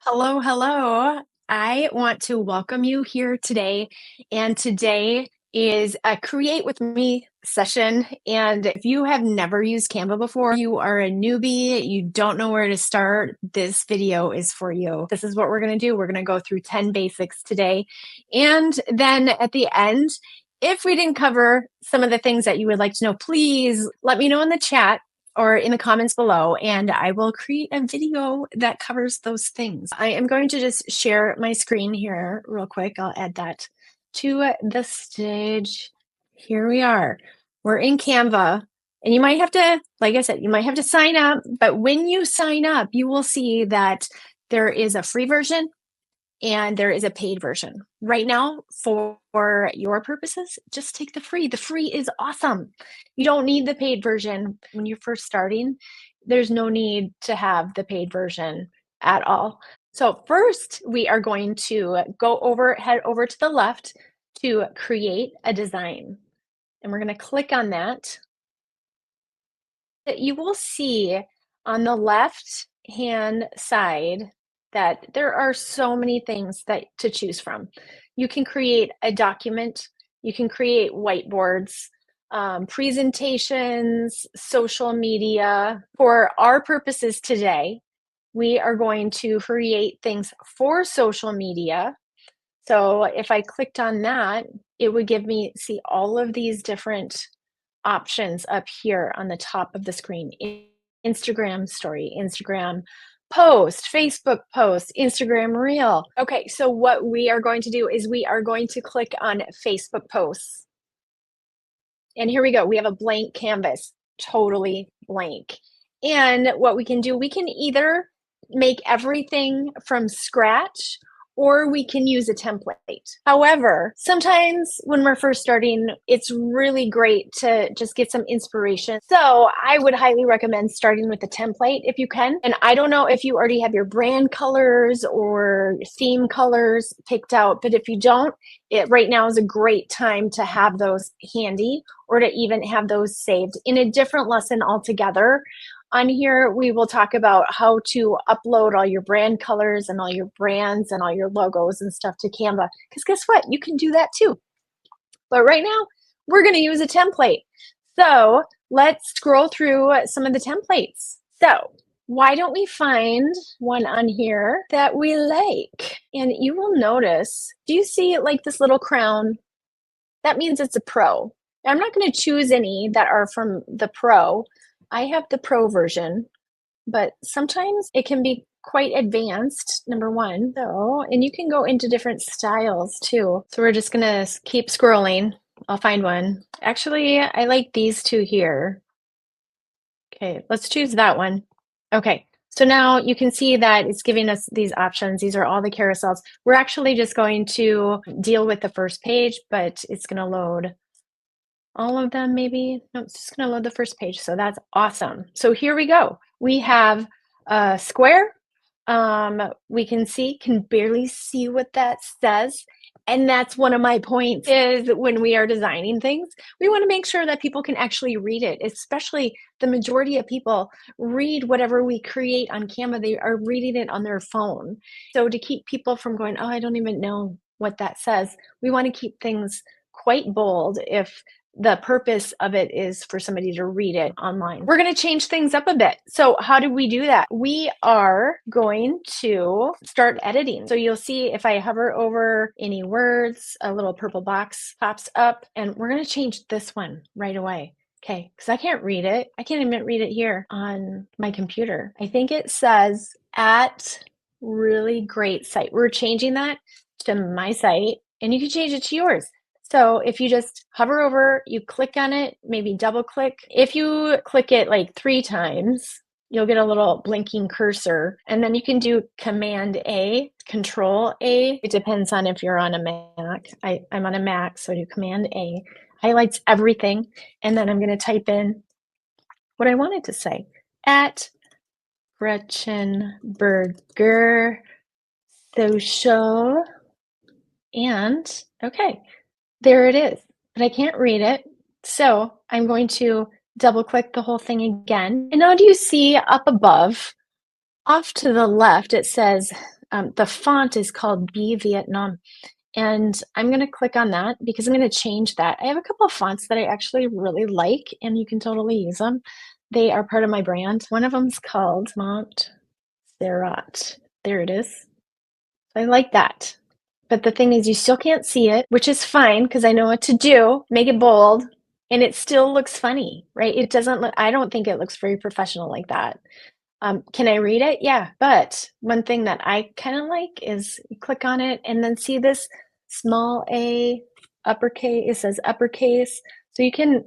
Hello, hello. I want to welcome you here today. And today is a Create with Me session. And if you have never used Canva before, you are a newbie, you don't know where to start, this video is for you. This is what we're going to do. We're going to go through 10 basics today. And then at the end, if we didn't cover some of the things that you would like to know, please let me know in the chat or in the comments below, and I will create a video that covers those things. I am going to just share my screen here real quick. I'll add that to the stage. Here we are. We're in Canva, and you might have to, like I said, you might have to sign up, but when you sign up, you will see that there is a free version and there is a paid version. Right now, for your purposes, just take the free. The free is awesome. You don't need the paid version when you're first starting. There's no need to have the paid version at all. So first, we are going to head over to the left to create a design. And we're going to click on that. You will see on the left hand side that there are so many things to choose from. You can create a document, you can create whiteboards, presentations, social media. For our purposes today, we are going to create things for social media. So if I clicked on that, it would see all of these different options up here on the top of the screen. Instagram story, Instagram post, Facebook post, Instagram reel. Okay, so what we are going to do is we are going to click on Facebook posts. And here we go. We have a blank canvas, totally blank. And what we can do, we can either make everything from scratch or we can use a template. However, sometimes when we're first starting, it's really great to just get some inspiration. So I would highly recommend starting with a template if you can. And I don't know if you already have your brand colors or theme colors picked out, but if you don't, right now is a great time to have those handy or to even have those saved in a different lesson altogether. On here, we will talk about how to upload all your brand colors and all your brands and all your logos and stuff to Canva. Because guess what? You can do that too. But right now, we're going to use a template. So let's scroll through some of the templates. So why don't we find one on here that we like? And you will notice, do you see like this little crown? That means it's a pro. I'm not going to choose any that are from the pro. I have the pro version, but sometimes it can be quite advanced, number one, though, and you can go into different styles too. So we're just gonna keep scrolling. I'll find one. Actually, I like these two here. Okay, let's choose that one. Okay, so now you can see that it's giving us these options. These are all the carousels. We're actually just going to deal with the first page, but it's gonna load all of them maybe. No, it's just going to load the first page. So that's awesome. So here we go. We have a square. We can barely see what that says. And that's one of my points is when we are designing things, we want to make sure that people can actually read it, especially the majority of people read whatever we create on Canva. They are reading it on their phone. So to keep people from going, oh, I don't even know what that says, we want to keep things quite bold if the purpose of it is for somebody to read it online. We're going to change things up a bit. So how do we do that? We are going to start editing. So you'll see if I hover over any words, a little purple box pops up, and we're going to change this one right away. Okay, because I can't read it. I can't even read it here on my computer. I think it says at really great site. We're changing that to my site, and you can change it to yours. So if you just hover over, you click on it, maybe double click. If you click it like 3 times, you'll get a little blinking cursor, and then you can do Command A, Control A. It depends on if you're on a Mac. I'm on a Mac, so I do Command A. Highlights everything, and then I'm going to type in what I wanted to say. At Gretchen Berger Social, and okay. There it is, but I can't read it. So I'm going to double click the whole thing again. And now do you see up above, off to the left, it says the font is called B Vietnam. And I'm going to click on that because I'm going to change that. I have a couple of fonts that I actually really like, and you can totally use them. They are part of my brand. One of them's called Montserrat. There it is. I like that. But the thing is, you still can't see it, which is fine because I know what to do. Make it bold, and it still looks funny, right? It doesn't look, I don't think it looks very professional like that. Can I read it? Yeah. But one thing that I kind of like is you click on it and then see this small a uppercase. It says uppercase. So you can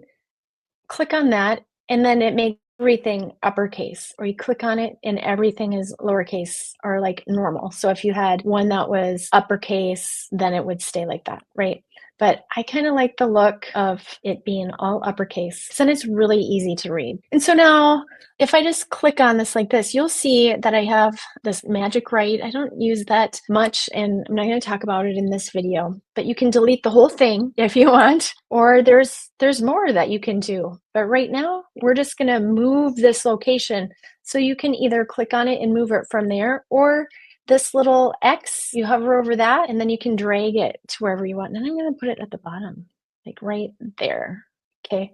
click on that and then it makes everything uppercase, or you click on it and everything is lowercase or like normal. So if you had one that was uppercase, then it would stay like that, right? But I kind of like the look of it being all uppercase. So then it's really easy to read. And so now if I just click on this like this, you'll see that I have this magic right. I don't use that much, and I'm not going to talk about it in this video, but you can delete the whole thing if you want, or there's more that you can do. But right now, we're just going to move this location. So you can either click on it and move it from there, or this little X, you hover over that, and then you can drag it to wherever you want. And I'm going to put it at the bottom, like right there. Okay.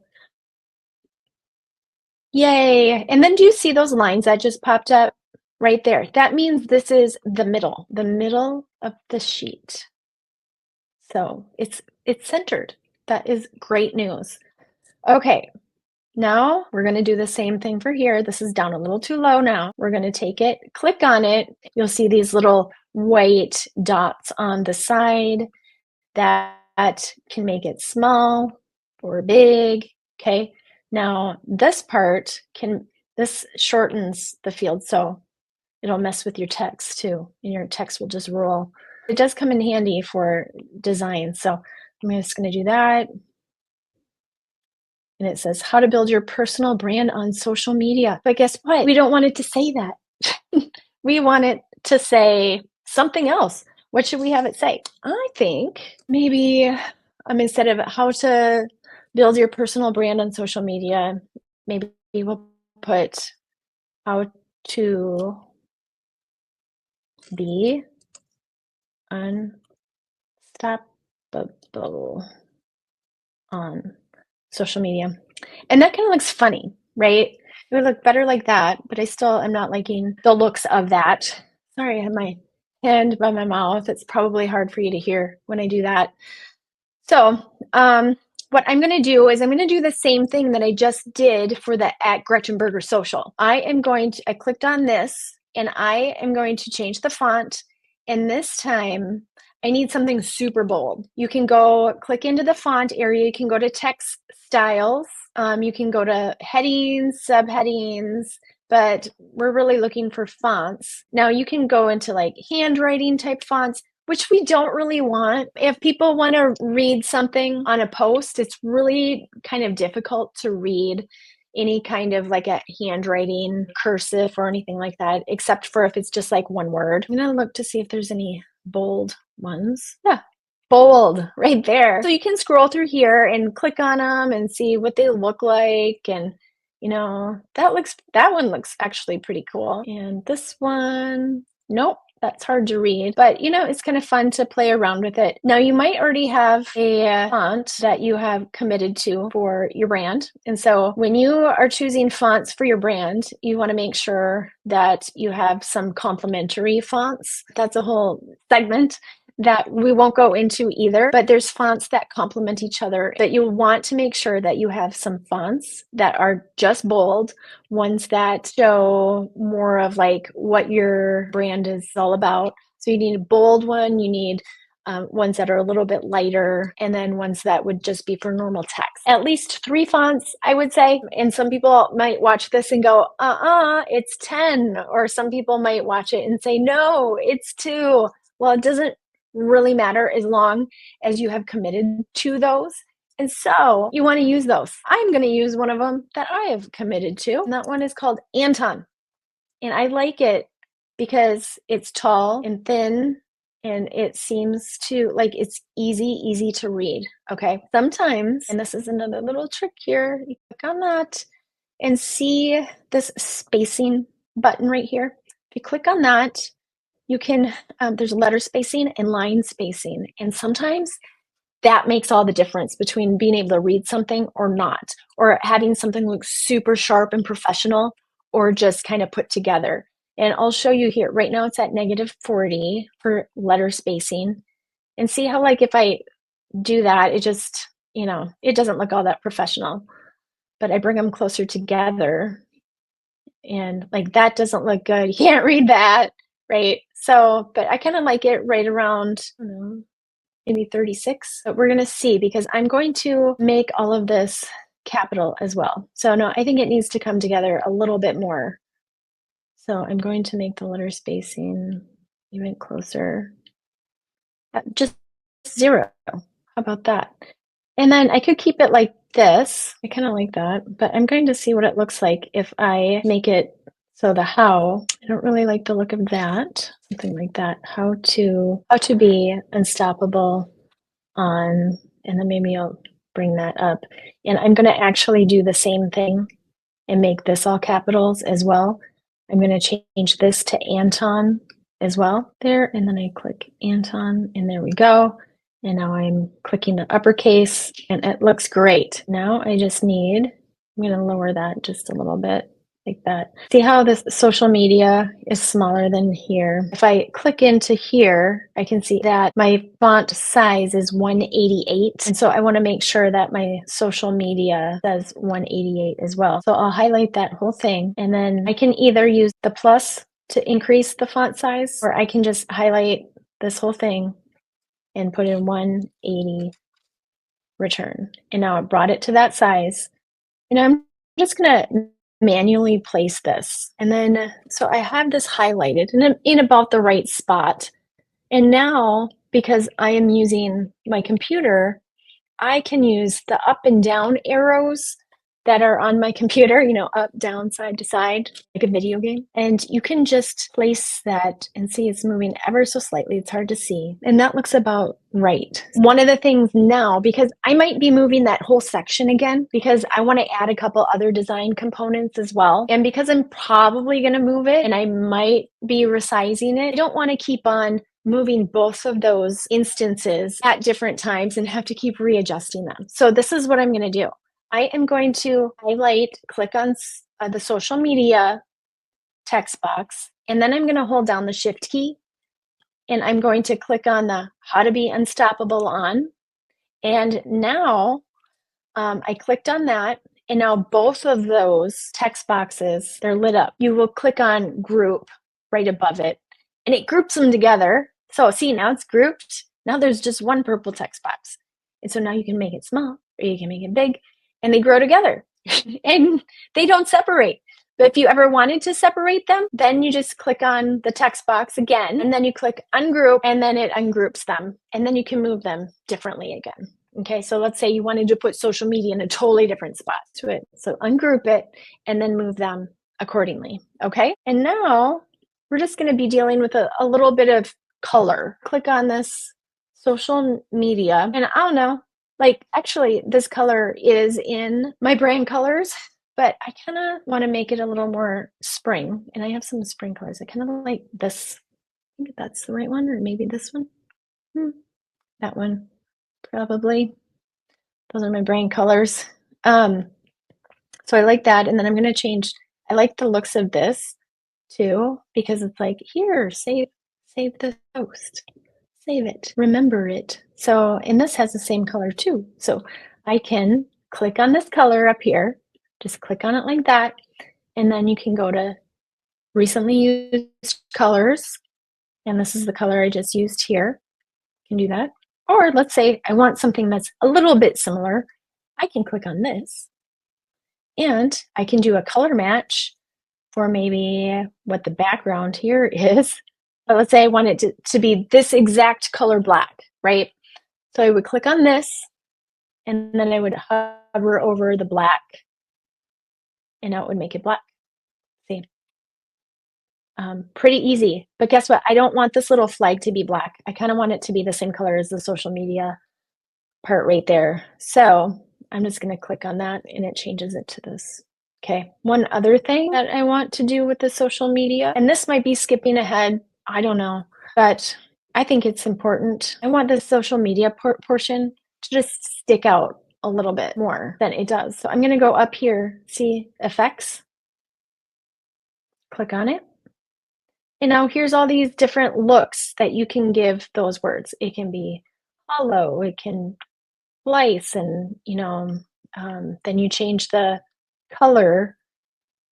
Yay. And then do you see those lines that just popped up right there? That means this is the middle of the sheet. So it's centered. That is great news. Okay. Now we're going to do the same thing for here. This is down a little too low now. We're going to take it, click on it. You'll see these little white dots on the side that can make it small or big. Okay. Now this this shortens the field, so it'll mess with your text too, and your text will just roll. It does come in handy for design. So I'm just going to do that. And it says how to build your personal brand on social media. But guess what? We don't want it to say that. We want it to say something else. What should we have it say? I think maybe instead of how to build your personal brand on social media, maybe we'll put how to be unstoppable on social media. And that kind of looks funny, right? It would look better like that, but I still am not liking the looks of that. Sorry, I have my hand by my mouth. It's probably hard for you to hear when I do that. So what I'm going to do is I'm going to do the same thing that I just did for the @Gretchenberger Social. I clicked on this and I am going to change the font. And this time I need something super bold. You can go click into the font area. You can go to text styles. You can go to headings, subheadings, but we're really looking for fonts. Now you can go into like handwriting type fonts, which we don't really want. If people want to read something on a post, it's really kind of difficult to read any kind of like a handwriting cursive or anything like that, except for if it's just like one word. I'm going to look to see if there's any bold ones. Yeah, bold right there. So you can scroll through here and click on them and see what they look like. And that one looks actually pretty cool. And this one, nope. That's hard to read, but it's kind of fun to play around with it. Now you might already have a font that you have committed to for your brand. And so when you are choosing fonts for your brand, you want to make sure that you have some complementary fonts. That's a whole segment that we won't go into either, but there's fonts that complement each other. But you want to make sure that you have some fonts that are just bold, ones that show more of like what your brand is all about. So you need a bold one, you need ones that are a little bit lighter, and then ones that would just be for normal text. At least 3 fonts, I would say. And some people might watch this and go, it's 10. Or some people might watch it and say, no, it's 2. Well, it doesn't really matter as long as you have committed to those. And so you want to use those. I'm going to use one of them that I have committed to. And that one is called Anton. And I like it because it's tall and thin, and it seems to like it's easy to read. Okay. Sometimes, and this is another little trick here, you click on that and see this spacing button right here. If you click on that, you can, there's letter spacing and line spacing. And sometimes that makes all the difference between being able to read something or not, or having something look super sharp and professional, or just kind of put together. And I'll show you here. Right now it's at -40 for letter spacing. And see how, like, if I do that, it just, it doesn't look all that professional. But I bring them closer together, and like that doesn't look good. You can't read that, right? So, but I kind of like it right around, I don't know, maybe 36. But we're going to see, because I'm going to make all of this capital as well. So no, I think it needs to come together a little bit more. So I'm going to make the letter spacing even closer. Just 0. How about that? And then I could keep it like this. I kind of like that, but I'm going to see what it looks like if I make it so the how, I don't really like the look of that. Something like that. How to be unstoppable on, and then maybe I'll bring that up. And I'm going to actually do the same thing and make this all capitals as well. I'm going to change this to Anton as well there, and then I click Anton, and there we go. And now I'm clicking the uppercase, and it looks great. Now I just need, I'm going to lower that just a little bit, like that. See how this social media is smaller than here? If I click into here, I can see that my font size is 188. And so I want to make sure that my social media says 188 as well. So I'll highlight that whole thing, and then I can either use the plus to increase the font size, or I can just highlight this whole thing and put in 180 return. And now it brought it to that size. And I'm just going to manually place this. And then, so I have this highlighted and in about the right spot. And now, because I am using my computer, I can use the up and down arrows that are on my computer, up, down, side to side, like a video game. And you can just place that and see it's moving ever so slightly. It's hard to see. And that looks about right. One of the things now, because I might be moving that whole section again, because I want to add a couple other design components as well. And because I'm probably going to move it and I might be resizing it, I don't want to keep on moving both of those instances at different times and have to keep readjusting them. So this is what I'm going to do. I am going to highlight, click on the social media text box, and then I'm going to hold down the shift key, and I'm going to click on the how to be unstoppable on. And now I clicked on that, and now both of those text boxes, they're lit up. You will click on group right above it, and it groups them together. So see, now it's grouped. Now there's just one purple text box. And so now you can make it small, or you can make it big, and they grow together and they don't separate. But if you ever wanted to separate them, then you just click on the text box again, and then you click ungroup, and then it ungroups them, and then you can move them differently again. Okay, so let's say you wanted to put social media in a totally different spot to it. So ungroup it and then move them accordingly. Okay, and now we're just going to be dealing with a little bit of color. Click on this social media, and I don't know, like, actually this color is in my brand colors, but I kind of want to make it a little more spring, and I have some spring colors. I kind of like this. I think that's the right one, or maybe this one. That one, probably. Those are my brand colors. So I like that, and then I'm going to change. I like the looks of this too, because it's like, here, save the post. Save it, remember it. So, and this has the same color too. So I can click on this color up here, just click on it like that. And then you can go to recently used colors. And this is the color I just used here. You can do that. Or let's say I want something that's a little bit similar. I can click on this and I can do a color match for maybe what the background here is. But let's say I want it to be this exact color black, right? So I would click on this, and then I would hover over the black, and now it would make it black. See? Pretty easy. But guess what? I don't want this little flag to be black. I kind of want it to be the same color as the social media part right there. So I'm just going to click on that, and it changes it to this. Okay. One other thing that I want to do with the social media, and this might be skipping ahead, I don't know, but I think it's important. I want the social media portion to just stick out a little bit more than it does. So I'm going to go up here, see effects, click on it. And now here's all these different looks that you can give those words. It can be hollow, it can slice, and then you change the color,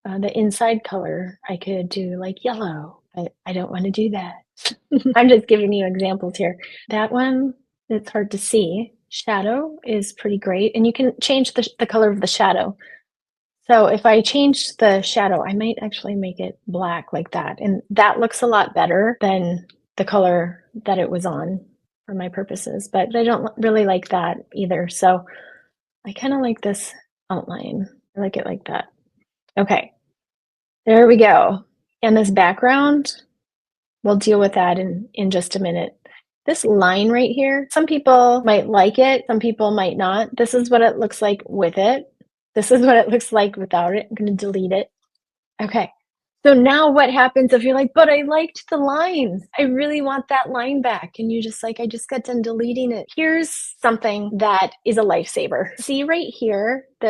the inside color. I could do like yellow, but I don't want to do that. I'm just giving you examples here. That one, it's hard to see. Shadow is pretty great, and you can change the color of the shadow. So if I change the shadow, I might actually make it black like that. And that looks a lot better than the color that it was on for my purposes. But I don't really like that either. So I kind of like this outline. I like it like that. Okay, there we go. And this background, we'll deal with that in just a minute. This line right here, some people might like it, some people might not. This is what it looks like with it. This is what it looks like without it. I'm going to delete it. Okay. So now what happens if you're like, but I liked the lines. I really want that line back. And you're just like, I just got done deleting it. Here's something that is a lifesaver. See right here, it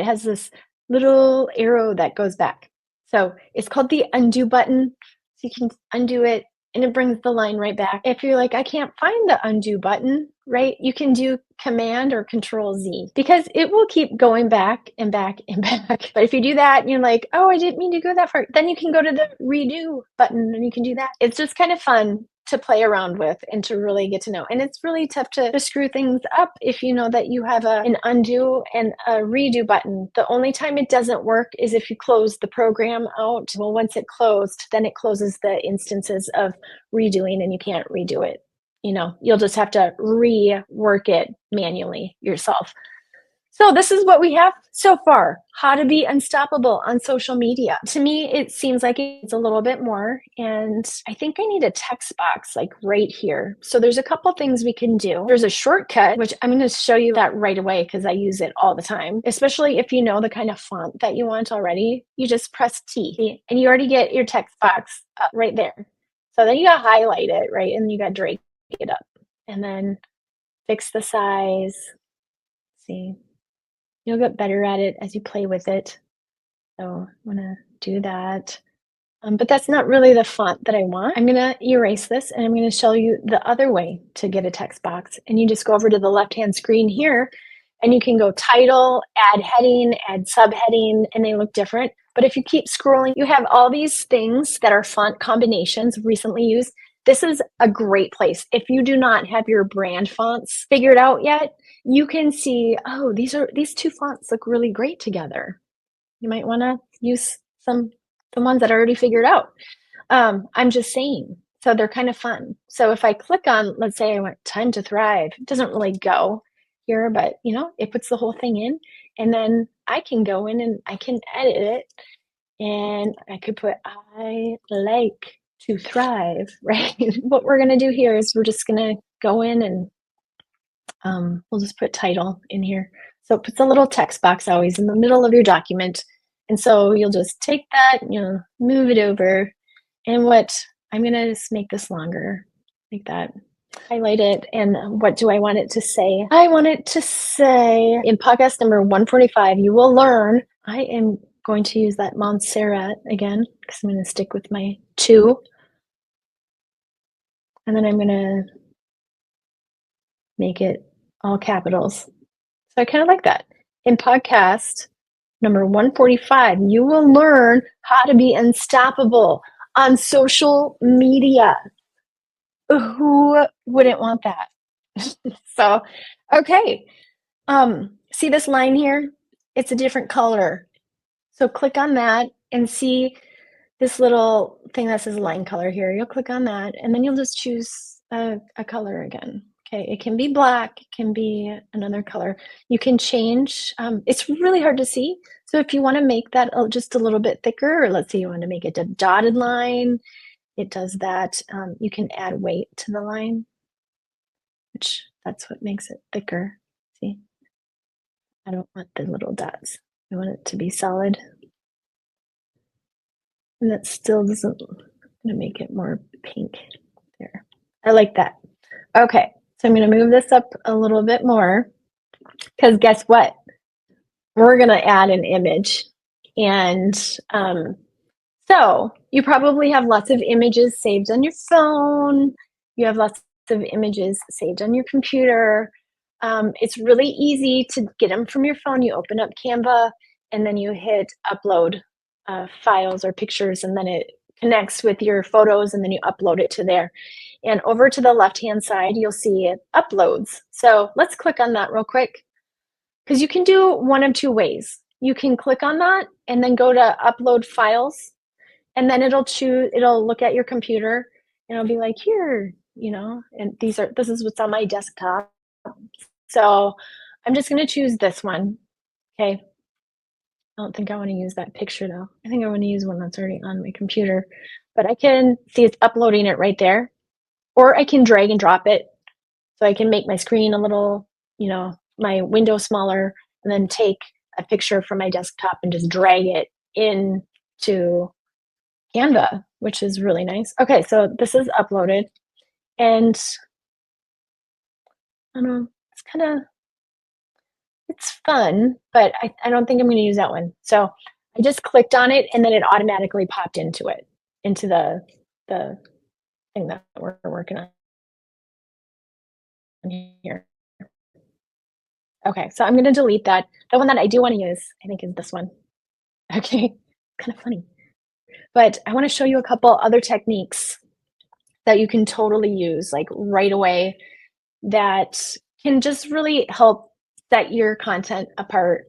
has this little arrow that goes back. So it's called the undo button. So you can undo it and it brings the line right back. If you're like, I can't find the undo button, right? You can do Command or Control Z because it will keep going back and back and back. But if you do that and you're like, oh, I didn't mean to go that far, then you can go to the redo button and you can do that. It's just kind of fun to play around with and to really get to know. And it's really tough to screw things up if you know that you have an undo and a redo button. The only time it doesn't work is if you close the program out. Well, once it closed, then it closes the instances of redoing and you can't redo it. You'll just have to rework it manually yourself. So this is what we have so far. How to be unstoppable on social media. To me, it seems like it's a little bit more. And I think I need a text box like right here. So there's a couple things we can do. There's a shortcut, which I'm going to show you that right away because I use it all the time. Especially if you know the kind of font that you want already, you just press T and you already get your text box up right there. So then you got to highlight it, right? And you got to drag it up and then fix the size. See. You'll get better at it as you play with it. So I'm gonna do that. But that's not really the font that I want. I'm gonna erase this and I'm gonna show you the other way to get a text box. And you just go over to the left-hand screen here and you can go title, add heading, add subheading, and they look different. But if you keep scrolling, you have all these things that are font combinations recently used. This is a great place. If you do not have your brand fonts figured out yet, you can see, oh, these two fonts look really great together. You might want to use the ones that are already figured out. I'm just saying. So they're kind of fun. So if I click on, let's say I want Time to Thrive, it doesn't really go here, but it puts the whole thing in. And then I can go in and I can edit it. And I could put, I like to thrive, right? What we're going to do here is we're just going to go in and we'll just put title in here. So it puts a little text box always in the middle of your document. And so you'll just take that, move it over. And I'm going to just make this longer, like that. Highlight it. And what do I want it to say? I want it to say in podcast number 145, you will learn. I am going to use that Montserrat again because I'm going to stick with my 2. And then I'm going to make it all capitals. So I kind of like that. In podcast number 145, you will learn how to be unstoppable on social media. Who wouldn't want that? So, okay. See this line here? It's a different color. So click on that and see this little thing that says line color here. You'll click on that and then you'll just choose a color again. Okay, it can be black, it can be another color. You can change, it's really hard to see. So if you want to make that just a little bit thicker, or let's say you want to make it a dotted line, it does that. You can add weight to the line, which that's what makes it thicker. See, I don't want the little dots. I want it to be solid. And that still doesn't gonna make it more pink there. I like that. Okay, so I'm gonna move this up a little bit more because guess what? We're gonna add an image. And so you probably have lots of images saved on your phone. You have lots of images saved on your computer. It's really easy to get them from your phone. You open up Canva and then you hit upload files or pictures, and then it connects with your photos, and then you upload it to there. And over to the left-hand side, you'll see it uploads. So let's click on that real quick because you can do one of two ways. You can click on that and then go to upload files, and then it'll look at your computer and it'll be like, here, and this is what's on my desktop. So I'm just going to choose this one. Okay. I don't think I want to use that picture though. I think I want to use one that's already on my computer, but I can see it's uploading it right there, or I can drag and drop it. So I can make my screen a little, my window smaller, and then take a picture from my desktop and just drag it into Canva, which is really nice. Okay, so this is uploaded, and I don't know, it's fun, but I don't think I'm going to use that one. So I just clicked on it, and then it automatically popped into the thing that we're working on here. Okay, so I'm going to delete that. The one that I do want to use, I think, is this one. Okay, kind of funny. But I want to show you a couple other techniques that you can totally use like right away that can just really help set your content apart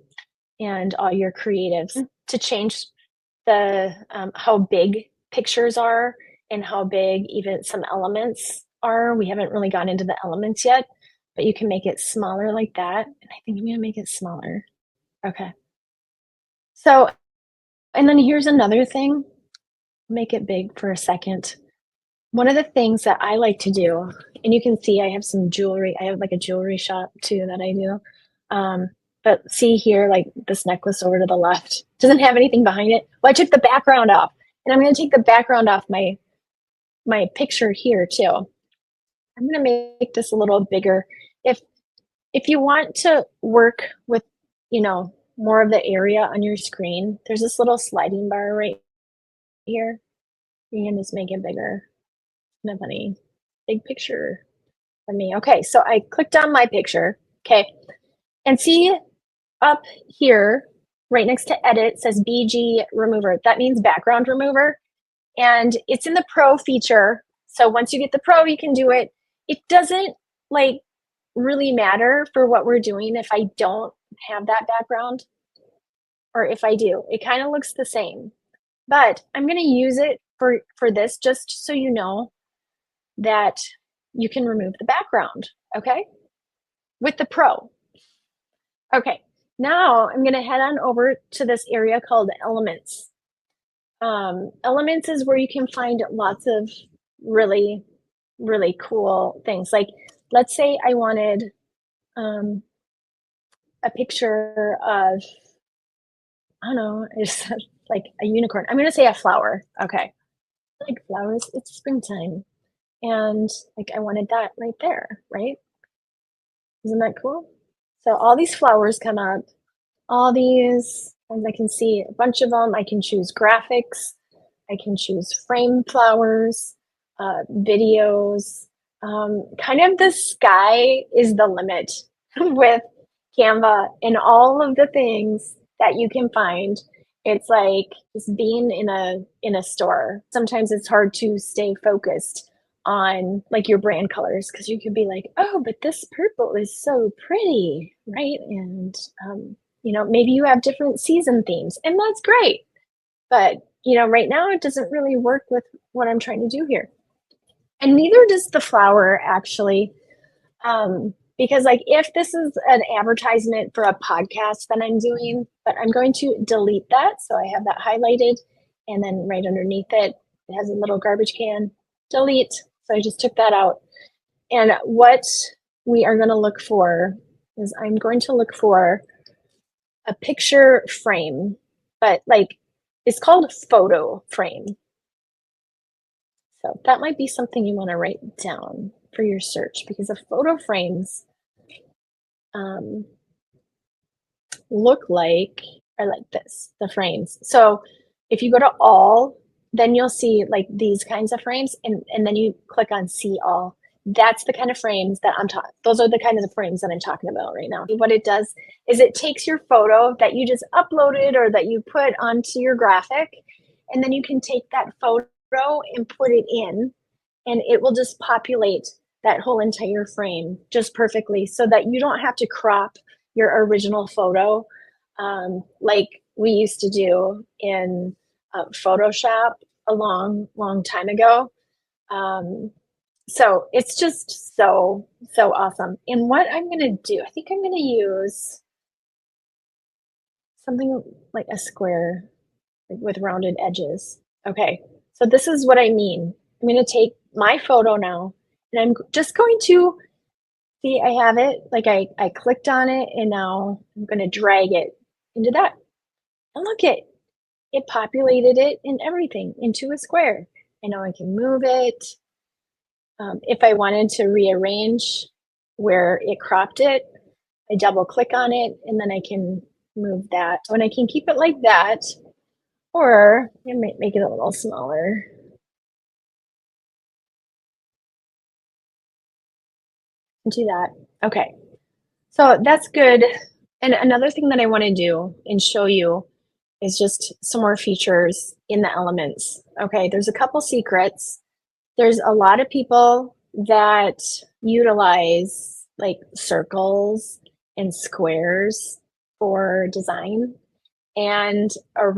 and all your creatives to change the how big pictures are and how big even some elements are. We haven't really gone into the elements yet, but you can make it smaller like that. And I think I'm going to make it smaller. Okay. So, and then here's another thing. Make it big for a second. One of the things that I like to do, and you can see I have some jewelry. I have like a jewelry shop too that I do. But see here, like this necklace over to the left doesn't have anything behind it. Well, I took the background off, and I'm going to take the background off my picture here too. I'm going to make this a little bigger. If you want to work with, more of the area on your screen, there's this little sliding bar right here. You can just make it bigger. No funny big picture of me. Okay, so I clicked on my picture. Okay, and see up here, right next to edit, says BG remover. That means background remover, and it's in the pro feature. So once you get the pro, you can do it. It doesn't like really matter for what we're doing if I don't have that background, or if I do. It kind of looks the same, but I'm going to use it for this just so you know that you can remove the background, okay? With the Pro. Okay, now I'm gonna head on over to this area called Elements. Elements is where you can find lots of really, really cool things. Like, let's say I wanted a picture of, I don't know, it's like a unicorn. I'm gonna say a flower, okay? I like flowers, it's springtime. And like I wanted that right there, right? Isn't that cool? So all these flowers come up, all these, as I can see a bunch of them. I can choose graphics, I can choose frame flowers, videos. Kind of the sky is the limit with Canva and all of the things that you can find. It's like just being in a store. Sometimes it's hard to stay focused on like your brand colors because you could be like, oh, but this purple is so pretty, right? And maybe you have different season themes, and that's great. But right now it doesn't really work with what I'm trying to do here, and neither does the flower actually. Because like if this is an advertisement for a podcast that I'm doing, but I'm going to delete that. So I have that highlighted, and then right underneath it, it has a little garbage can, delete. So I just took that out. And what we are going to look for is I'm going to look for a picture frame, but like it's called photo frame. So that might be something you want to write down for your search because the photo frames um, look like are like this, the frames. So if you go to all, then you'll see like these kinds of frames and then you click on see all. That's the kind of frames that I'm talking. Those are the kind of the frames that I'm talking about right now. What it does is it takes your photo that you just uploaded or that you put onto your graphic, and then you can take that photo and put it in, and it will just populate that whole entire frame just perfectly so that you don't have to crop your original photo like we used to do in Photoshop a long time ago. Um, so it's just so awesome. And what I'm gonna do, I think I'm gonna use something like a square like with rounded edges. Okay, so this is what I mean. I'm gonna take my photo now, and I'm just going to see I have it. Like I clicked on it, and now I'm gonna drag it into that. And look it populated it and everything into a square. And now I can move it. If I wanted to rearrange where it cropped it, I double click on it and then I can move that. And I can keep it like that, or I might make it a little smaller. Do that. Okay. So that's good. And another thing that I want to do and show you is just some more features in the elements. Okay, there's a couple secrets. There's a lot of people that utilize like circles and squares for design. And a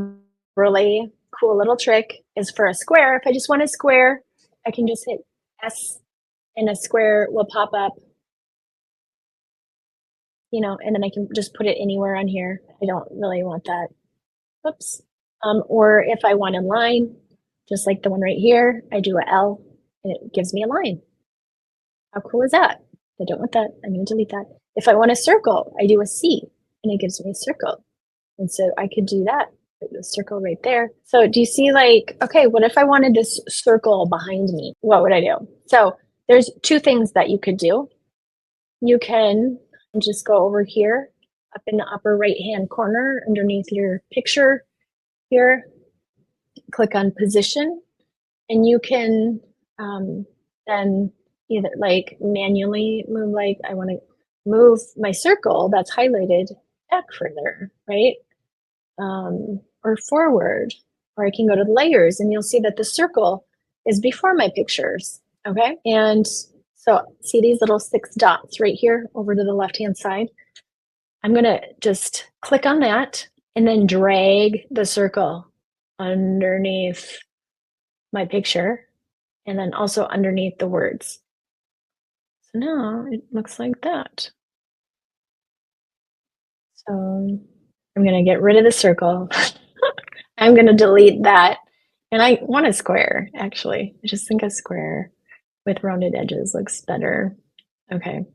really cool little trick is for a square. If I just want a square, I can just hit S and a square will pop up, and then I can just put it anywhere on here. I don't really want that. Oops. Or if I want a line, just like the one right here, I do a L and it gives me a line. How cool is that? I don't want that. I'm going to delete that. If I want a circle, I do a C and it gives me a circle. And so I could do that. Put the circle right there. So do you see like, okay, what if I wanted this circle behind me? What would I do? So there's two things that you could do. You can just go over here up in the upper right hand corner underneath your picture here, click on position, and you can then either like manually move, like I want to move my circle that's highlighted back further, right? Or forward, or I can go to the layers and you'll see that the circle is before my pictures, okay? And so see these little 6 dots right here over to the left-hand side? I'm gonna just click on that and then drag the circle underneath my picture and then also underneath the words. So now it looks like that. So I'm gonna get rid of the circle. I'm gonna delete that. And I want a square, actually. I just think a square with rounded edges looks better. Okay.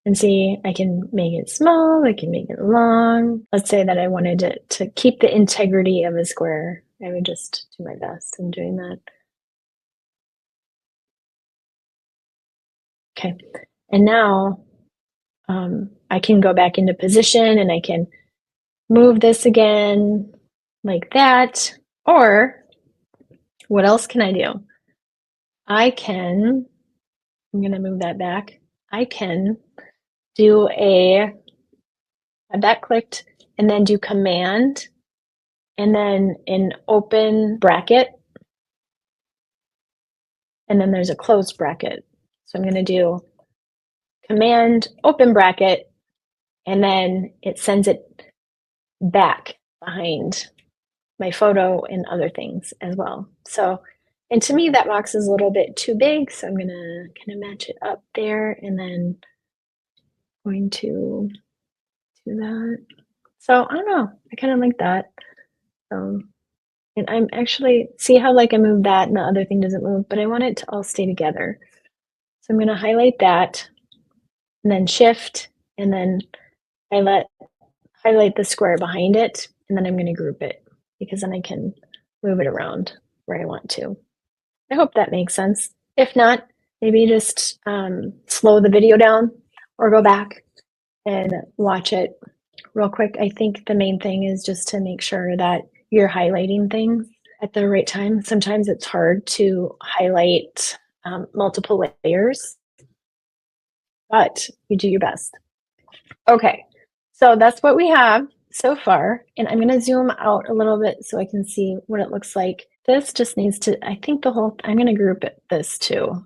And see, I can make it small, I can make it long. Let's say that I wanted it to keep the integrity of a square. I would just do my best in doing that. Okay, and now I can go back into position and I can move this again like that. Or what else can I do? I'm gonna move that back. I can do have that clicked and then do command and then an open bracket. And then there's a closed bracket. So I'm gonna do command open bracket and then it sends it back behind my photo and other things as well. So, and to me that box is a little bit too big, so I'm gonna kind of match it up there and then going to do that. So I don't know, I kind of like that. And I'm actually, see how like I moved that and the other thing doesn't move, but I want it to all stay together. So I'm gonna highlight that and then shift and then highlight the square behind it and then I'm gonna group it because then I can move it around where I want to. I hope that makes sense. If not, maybe just slow the video down or go back and watch it real quick. I think the main thing is just to make sure that you're highlighting things at the right time. Sometimes it's hard to highlight multiple layers, but you do your best. Okay, so that's what we have so far. And I'm going to zoom out a little bit so I can see what it looks like. This just needs to, I think I'm going to group this too. So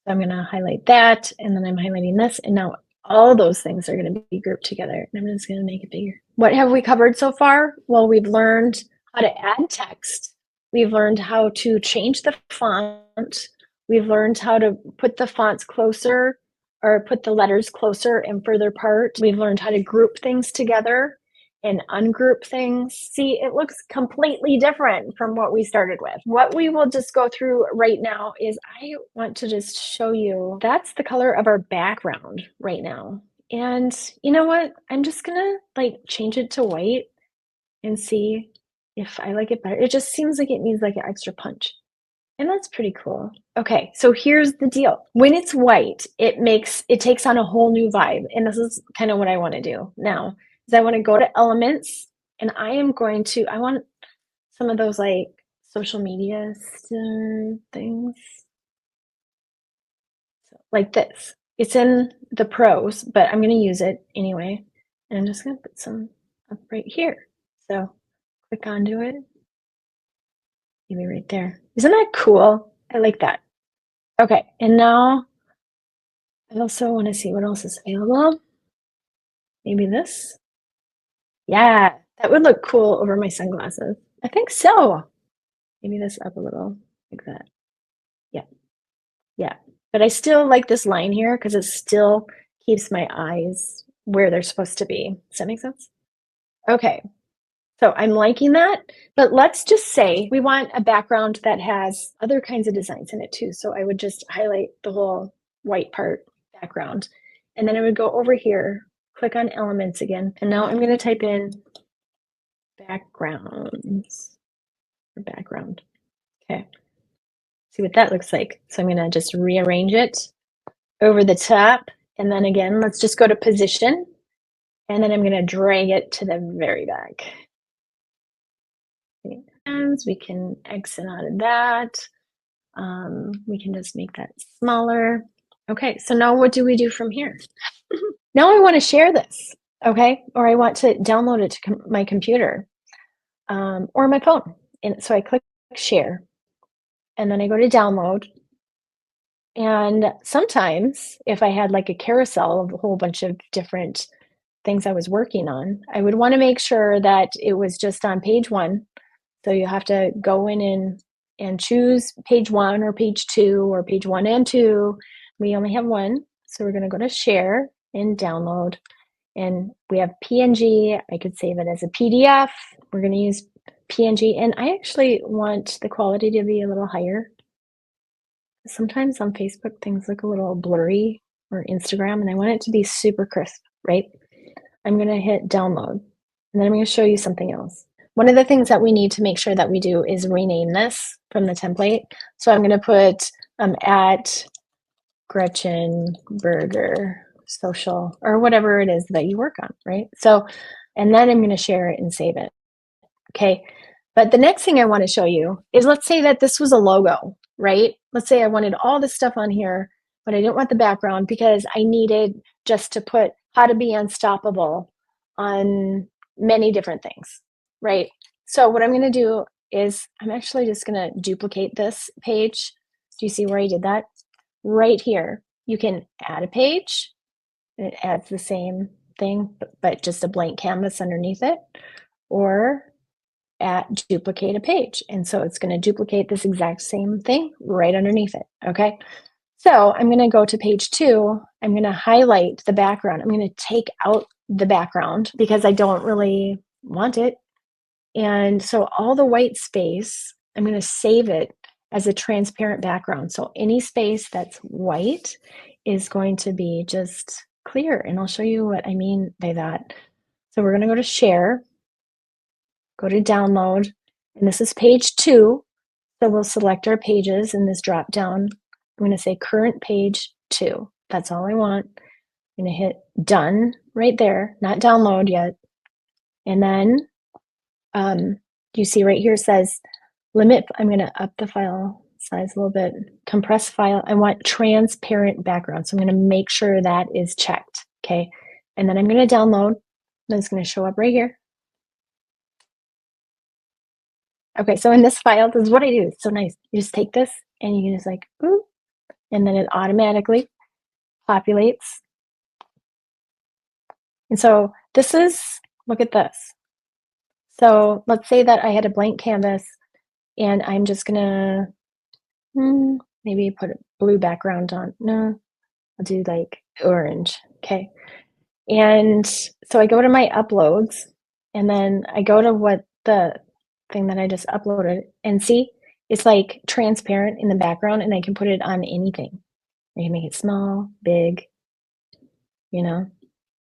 I'm going to highlight that, and then I'm highlighting this, and now all those things are going to be grouped together. And I'm just going to make it bigger. What have we covered so far? Well, we've learned how to add text. We've learned how to change the font. We've learned how to put the fonts closer or put the letters closer and further apart. We've learned how to group things together and ungroup things. See, it looks completely different from what we started with. What we will just go through right now is I want to just show you that's the color of our background right now. And you know what? I'm just gonna change it to white and see if I like it better. It just seems like it needs like an extra punch. And that's pretty cool. Okay, so here's the deal. When it's white, it takes on a whole new vibe. And this is kind of what I want to do now. Is I want to go to elements, and I want some of those like social media things. So, like this. It's in the pros, but I'm going to use it anyway. And I'm just going to put some up right here. So click onto it. Maybe right there. Isn't that cool? I like that. Okay, and now I also want to see what else is available. Maybe this. Yeah, that would look cool over my sunglasses. I think so. Maybe this up a little like that. Yeah, yeah. But I still like this line here because it still keeps my eyes where they're supposed to be. Does that make sense? Okay, so I'm liking that, but let's just say we want a background that has other kinds of designs in it too. So I would just highlight the whole white part background, and then I would go over here, click on elements again, and now I'm going to type in backgrounds or background. Okay, see what that looks like. So I'm going to just rearrange it over the top, and then again, let's just go to position, and then I'm going to drag it to the very back. And we can exit out of that. We can just make that smaller. Okay, so now what do we do from here? Now I want to share this, okay? Or I want to download it to my computer or my phone. And so I click share, and then I go to download. And sometimes if I had like a carousel of a whole bunch of different things I was working on, I would want to make sure that it was just on page one. So you have to go in and choose page 1 or page 2 or page 1 and 2. We only have one. So we're going to go to share and download. And we have PNG. I could save it as a PDF. We're going to use PNG. And I actually want the quality to be a little higher. Sometimes on Facebook, things look a little blurry, or Instagram, and I want it to be super crisp, right? I'm going to hit download, and then I'm going to show you something else. One of the things that we need to make sure that we do is rename this from the template. So I'm going to put at Gretchen Berger social, or whatever it is that you work on, right? So, and then I'm going to share it and save it. Okay. But the next thing I want to show you is, let's say that this was a logo, right? Let's say I wanted all this stuff on here, but I didn't want the background because I needed just to put how to be unstoppable on many different things, right? So what I'm going to do is I'm actually just going to duplicate this page. Do you see where I did that? Right here, you can add a page, and it adds the same thing, but just a blank canvas underneath it, or duplicate a page. And so it's going to duplicate this exact same thing right underneath it. Okay. So I'm going to go to page 2. I'm going to highlight the background. I'm going to take out the background because I don't really want it. And so all the white space, I'm going to save it as a transparent background. So any space that's white is going to be just clear. And I'll show you what I mean by that. So we're going to go to share, go to download, and this is page 2. So we'll select our pages in this drop down. I'm going to say current page 2. That's all I want. I'm going to hit done right there, not download yet. And then you see right here says limit. I'm going to up the file size a little bit. Compress file. I want transparent background. So I'm going to make sure that is checked. Okay. And then I'm going to download. Then it's going to show up right here. Okay, so in this file, this is what I do. It's so nice. You just take this and you just like, ooh, and then it automatically populates. And so this is, look at this. So let's say that I had a blank canvas and I'm just gonna maybe put a blue background on. No, I'll do like orange. Okay. And so I go to my uploads and then I go to what the thing that I just uploaded and see it's like transparent in the background and I can put it on anything. I can make it small, big, you know.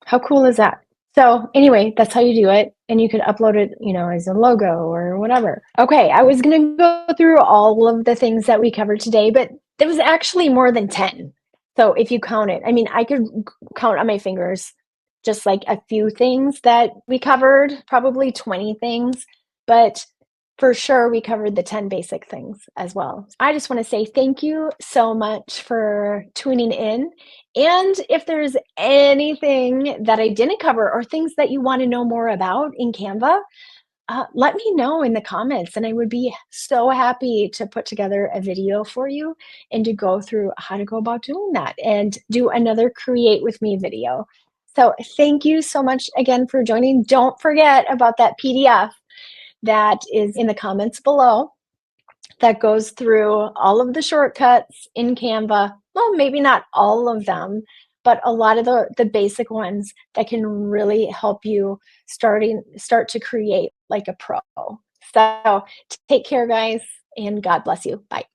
How cool is that? So anyway, that's how you do it. And you could upload it, you know, as a logo or whatever. Okay, I was going to go through all of the things that we covered today, but there was actually more than 10. So if you count it, I mean, I could count on my fingers just like a few things that we covered, probably 20 things, but for sure we covered the 10 basic things as well. I just want to say thank you so much for tuning in. And if there's anything that I didn't cover or things that you want to know more about in Canva, let me know in the comments, and I would be so happy to put together a video for you and to go through how to go about doing that and do another Create With Me video. So thank you so much again for joining. Don't forget about that PDF that is in the comments below that goes through all of the shortcuts in Canva. Well, maybe not all of them, but a lot of the basic ones that can really help you start to create like a pro. So take care, guys, and God bless you. Bye.